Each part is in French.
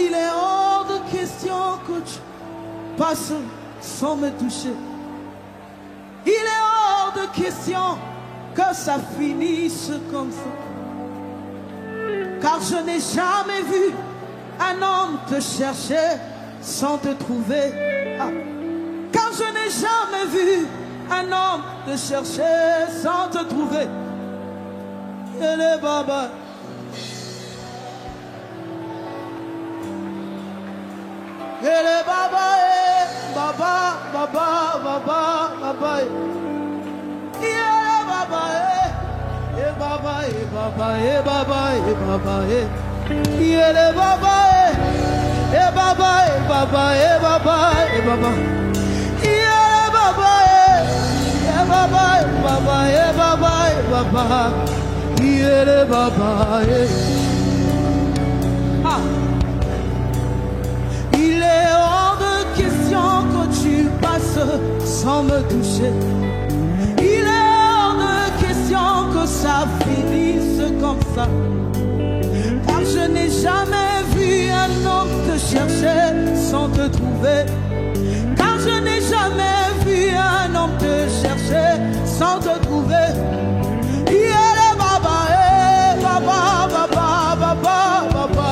Il est hors de question que tu passes sans me toucher. Il est hors de question que ça finisse comme ça. Car je n'ai jamais vu un homme te chercher sans te trouver. Ah. Car je n'ai jamais vu un homme te chercher sans te trouver. Et les baba. Et les baba, baba, baba, baba, baba. Et les baba, et baba, et baba, et baba, et baba, et les baba, et baba, et baba, et baba, et baba. Et les baba, et baba, et baba, et baba, et baba. Et les baba, ah. Il est hors de question que tu passes sans me toucher. Il est hors de question que ça finisse comme ça. Car je n'ai jamais vu un homme te chercher sans te trouver. Car je n'ai jamais vu un homme te chercher sans te trouver. Il est baba, baba, baba, baba, baba.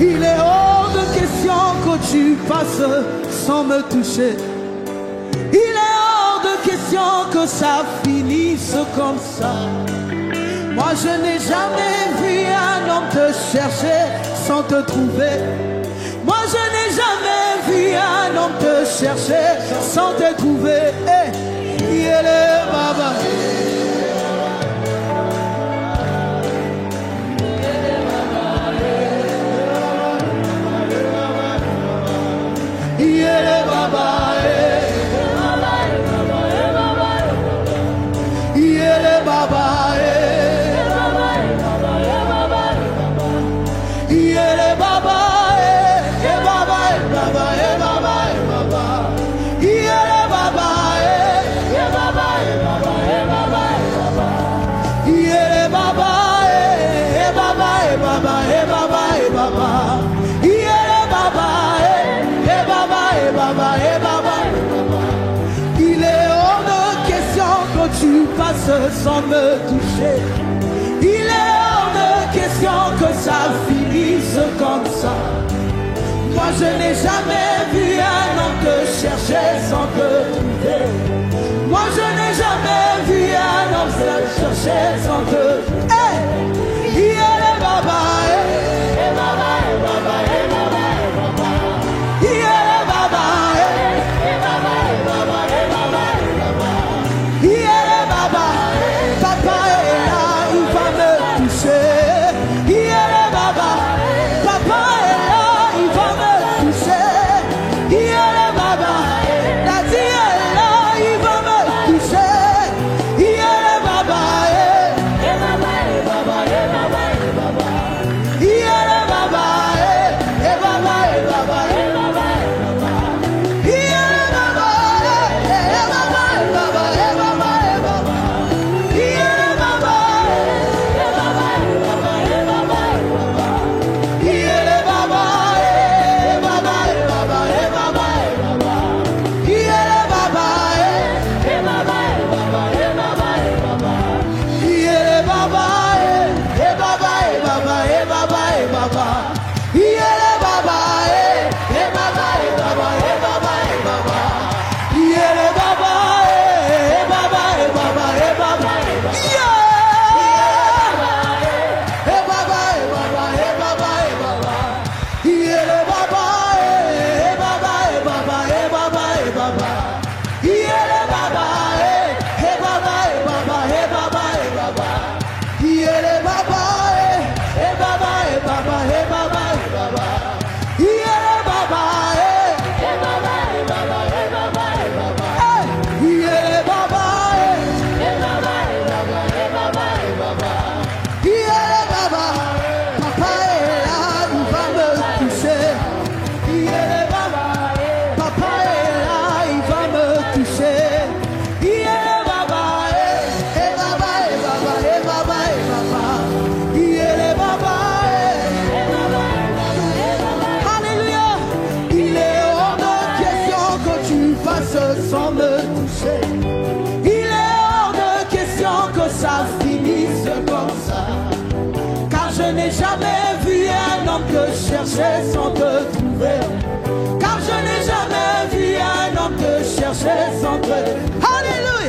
Il est hors de question que tu passes sans me toucher. Il est hors de question que ça finisse comme ça. Moi je n'ai jamais vu un homme te chercher sans te trouver. Moi je n'ai jamais vu un homme te chercher sans te trouver. Il est baba. Sans me toucher. Il est hors de question que ça finisse comme ça. Moi je n'ai jamais vu un homme te chercher sans te trouver. Moi je n'ai jamais vu un homme te chercher sans te trouver. Hey! Il est baba, et baba, et baba, et baba, et baba. Il est baba, et baba, et baba, et baba, et baba. Il est baba. Papa est là, il va me toucher. Il est baba. Papa est là, il va me toucher. Il est baba. Daddy est là, il va me toucher. Il est baba. chercher sans te trouver. Car je n'ai jamais vu un homme te chercher sans te trouver. Alléluia.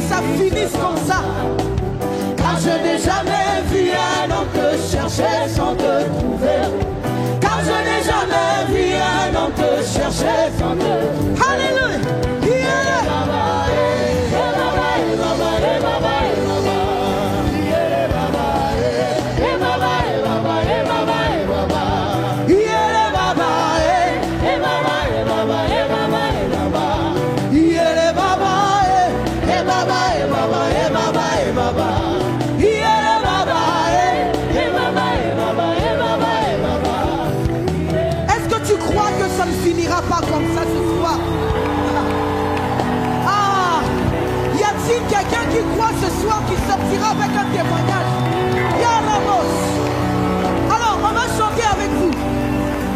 Ça finisse comme ça. Car je n'ai jamais vu un homme te chercher sans te trouver. Car je n'ai jamais vu un homme te chercher sans te trouver. Alléluia. Pas comme ça ce soir. Ah, y a-t-il quelqu'un qui croit ce soir qui sortira avec un témoignage? Yaramos. Alors on va chanter avec vous.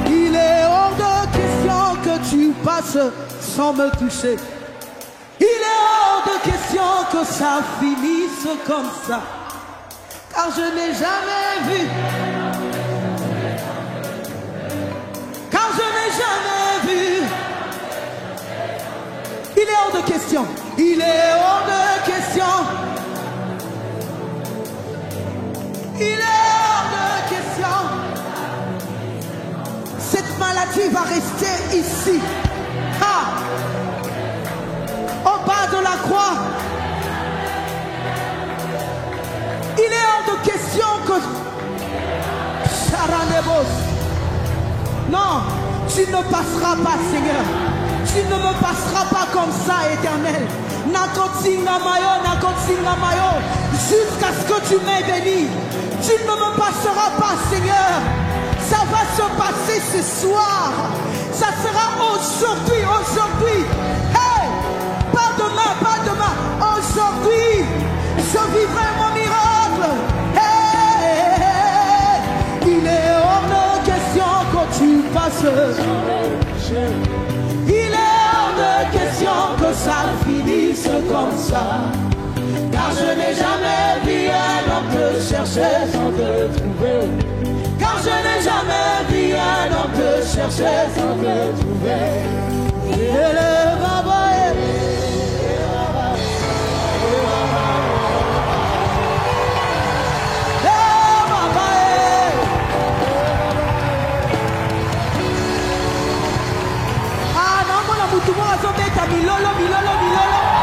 Il est hors de question que tu passes sans me toucher. Il est hors de question que ça finisse comme ça. Car je n'ai jamais vu. Car je n'ai jamais vu. Il est hors de question. Il est hors de question. Il est hors de question. Cette maladie va rester ici. Ah. Au bas de la croix. Il est hors de question que... Charanebos. Non, tu ne passeras pas, Seigneur. Tu ne me passeras pas comme ça, Éternel. Nakotinga mayo, jusqu'à ce que tu m'aies béni. Tu ne me passeras pas, Seigneur. Ça va se passer ce soir. Ça sera aujourd'hui. Hey, pas demain. Aujourd'hui, je vivrai mon miracle. Hey, il est hors de question que tu passes. Il est hors de question que ça finisse comme ça. Car je n'ai jamais vu un homme te chercher sans te trouver. Car je n'ai jamais vu un homme te chercher sans te trouver. Il est le baba. Milolo.